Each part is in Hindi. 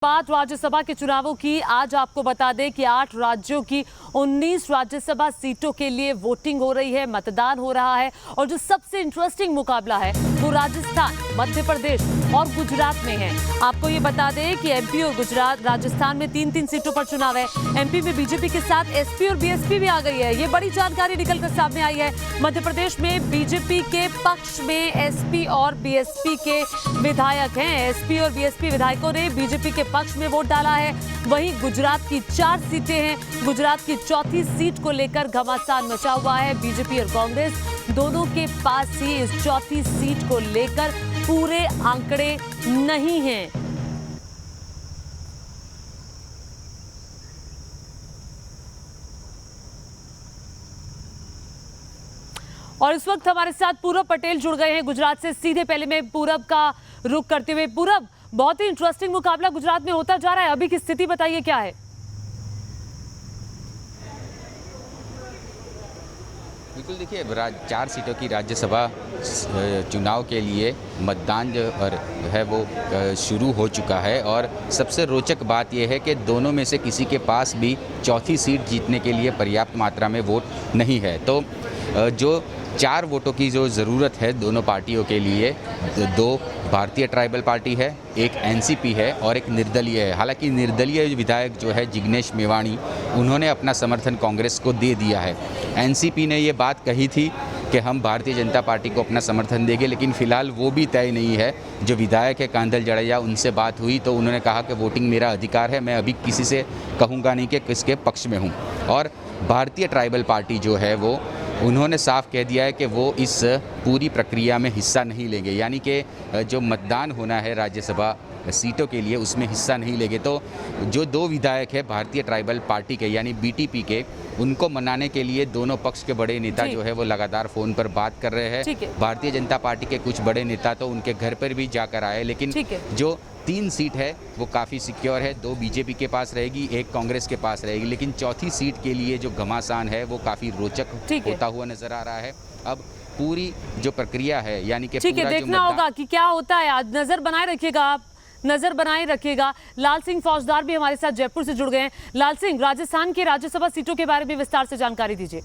बात राज्यसभा के चुनावों की। आज आपको बता दें कि 8 राज्यों की 19 राज्यसभा सीटों के लिए वोटिंग हो रही है, मतदान हो रहा है। और जो सबसे इंटरेस्टिंग मुकाबला है वो राजस्थान, मध्य प्रदेश और गुजरात में है। आपको ये बता दें कि एमपी और गुजरात, राजस्थान में 3-3 सीटों पर चुनाव है। एमपी में बीजेपी के साथ एसपी और बीएसपी भी आ गई है। ये बड़ी जानकारी निकलकर सामने आई है। मध्य प्रदेश में बीजेपी के पक्ष में एसपी और बीएसपी के विधायक हैं। एसपी और बीएसपी विधायकों ने बीजेपी के पक्ष में वोट डाला है। वहीं गुजरात की 4 सीटें हैं। गुजरात की चौथी सीट को लेकर घमासान मचा हुआ है। बीजेपी और कांग्रेस दोनों के पास ही इस चौथी सीट को लेकर पूरे आंकड़े नहीं हैं। और इस वक्त हमारे साथ पूरब पटेल जुड़ गए हैं गुजरात से। सीधे पहले मैं पूरब का रुख करते हुए, पूरब, बहुत ही इंटरेस्टिंग मुकाबला गुजरात में होता जा रहा है। अभी की स्थिति बताइए, क्या है? बिल्कुल, देखिए 4 सीटों की राज्यसभा चुनाव के लिए मतदान जो है वो शुरू हो चुका है। और सबसे रोचक बात यह है कि दोनों में से किसी के पास भी चौथी सीट जीतने के लिए पर्याप्त मात्रा में वोट नहीं है। तो जो 4 वोटों की जो ज़रूरत है दोनों पार्टियों के लिए, 2 भारतीय ट्राइबल पार्टी है, एक एनसीपी है और एक निर्दलीय है। हालांकि निर्दलीय विधायक जो है जिग्नेश मेवाणी, उन्होंने अपना समर्थन कांग्रेस को दे दिया है। एनसीपी ने ये बात कही थी कि हम भारतीय जनता पार्टी को अपना समर्थन देंगे, लेकिन फिलहाल वो भी तय नहीं है। जो विधायक है कांधल जड़ैया, उनसे बात हुई तो उन्होंने कहा कि वोटिंग मेरा अधिकार है, मैं अभी किसी से कहूँगा नहीं कि किसके पक्ष में हूँ। और भारतीय ट्राइबल पार्टी जो है वो उन्होंने साफ कह दिया है कि वो इस पूरी प्रक्रिया में हिस्सा नहीं लेंगे, यानी कि जो मतदान होना है राज्यसभा सीटों के लिए उसमें हिस्सा नहीं लेंगे। तो जो 2 विधायक है भारतीय ट्राइबल पार्टी के यानी बीटीपी के, उनको मनाने के लिए दोनों पक्ष के बड़े नेता जो है वो लगातार फ़ोन पर बात कर रहे हैं। भारतीय जनता पार्टी के कुछ बड़े नेता तो उनके घर पर भी जाकर आए, लेकिन जो 3 सीट है वो काफ़ी सिक्योर है। 2 बीजेपी के पास रहेगी, 1 कांग्रेस के पास रहेगी, लेकिन चौथी सीट के लिए जो घमासान है वो काफ़ी रोचक होता हुआ नजर आ रहा है। अब पूरी जो प्रक्रिया है, यानी कि देखना होगा कि क्या होता है। आज नजर बनाए रखिएगा, आप नजर बनाए रखिएगा। लाल सिंह फौजदार भी हमारे साथ जयपुर से जुड़ गए हैं। लाल सिंह, राजस्थान की राज्यसभा सीटों के बारे में विस्तार से जानकारी दीजिए।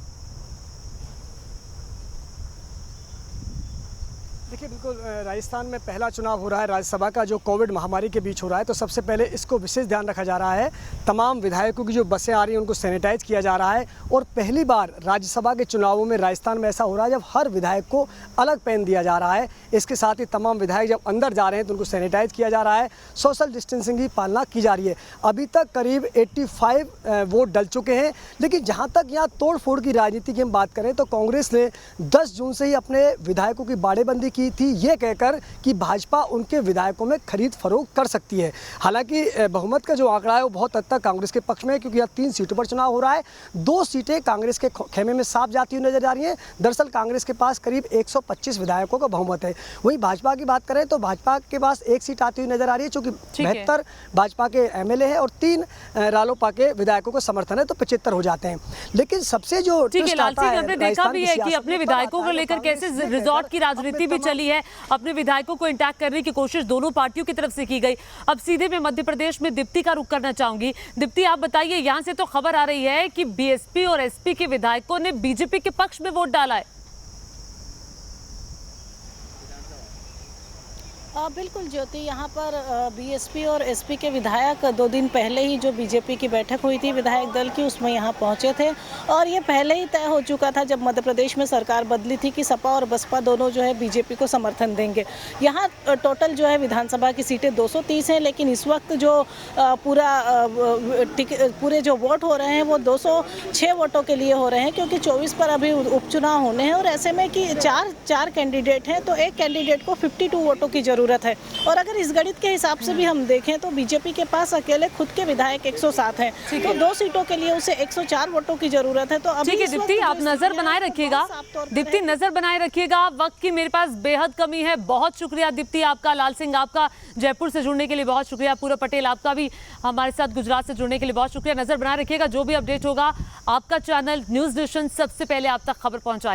देखिए, बिल्कुल राजस्थान में पहला चुनाव हो रहा है राज्यसभा का, जो कोविड महामारी के बीच हो रहा है। तो सबसे पहले इसको विशेष ध्यान रखा जा रहा है। तमाम विधायकों की जो बसें आ रही हैं उनको सैनिटाइज किया जा रहा है। और पहली बार राज्यसभा के चुनावों में राजस्थान में ऐसा हो रहा है जब हर विधायक को अलग पेन दिया जा रहा है। इसके साथ ही तमाम विधायक जब अंदर जा रहे हैं तो उनको सैनिटाइज किया जा रहा है। सोशल डिस्टेंसिंग की पालना की जा रही है। अभी तक करीब 85 वोट डल चुके हैं। लेकिन जहाँ तक यहाँ तोड़ फोड़ की राजनीति की हम बात करें तो कांग्रेस ने 10 जून से ही अपने विधायकों की बाड़ेबंदी की थी, ये कहकर कि भाजपा उनके विधायकों में खरीद फरोख्त कर सकती है। हालांकि बहुमत का जो आंकड़ा है वो बहुत हद तक कांग्रेस के पक्ष में है, क्योंकि यहाँ 3 सीटों पर चुनाव हो रहा है। 2 सीटें कांग्रेस के खेमे में साफ जाती हुई नजर आ रही हैं। दरअसल कांग्रेस के पास करीब 125 विधायकों का बहुमत है। वहीं भाजपा की बात करें तो भाजपा के पास 1 सीट आती हुई नजर आ रही है, चूंकि 72 भाजपा के एमएलए है और 3 रालोपा के विधायकों को समर्थन है, तो 75 हो जाते हैं। लेकिन सबसे जो हमने देखा भी है कि अपने विधायकों को लेकर कैसे रिजॉर्ट की राजनीति भी चली है। अपने विधायकों को इंटैक्ट करने की कोशिश दोनों पार्टियों की तरफ से की गई। अब सीधे मैं मध्य प्रदेश में दीप्ति का रुख करना चाहूंगी। दीप्ति, आप बताइए, यहां से तो खबर आ रही है कि बीएसपी और एसपी के विधायकों ने बीजेपी के पक्ष में वोट डाला है। बिल्कुल ज्योति, यहाँ पर बीएसपी और एसपी के विधायक 2 दिन पहले ही जो बीजेपी की बैठक हुई थी विधायक दल की, उसमें यहाँ पहुँचे थे। और ये पहले ही तय हो चुका था जब मध्य प्रदेश में सरकार बदली थी कि सपा और बसपा दोनों जो है बीजेपी को समर्थन देंगे। यहाँ टोटल जो है विधानसभा की सीटें 230 हैं, लेकिन इस वक्त जो पूरे जो वोट हो रहे हैं वो 206 वोटों के लिए हो रहे हैं, क्योंकि 24 पर अभी उपचुनाव होने हैं। और ऐसे में कि 4 कैंडिडेट हैं तो एक कैंडिडेट को 52 वोटों की जरूरत है। और अगर इस गणित के हिसाब से भी हम देखें तो बीजेपी के पास अकेले खुद के विधायक 107 हैं, तो 2 सीटों के लिए उसे 104 वोटों की जरूरत है। तो अभी दीप्ति, आप नजर बनाए रखिएगा। दीप्ति, नजर बनाए रखिएगा। वक्त की मेरे पास बेहद कमी है। बहुत शुक्रिया दीप्ति आपका। लाल सिंह आपका जयपुर से जुड़ने के लिए बहुत शुक्रिया। पूरब पटेल आपका भी हमारे साथ गुजरात से जुड़ने के लिए बहुत शुक्रिया। नजर बनाए रखिएगा। जो भी अपडेट होगा आपका चैनल न्यूज़ नेशन सबसे पहले आप तक खबर पहुंचाएगा।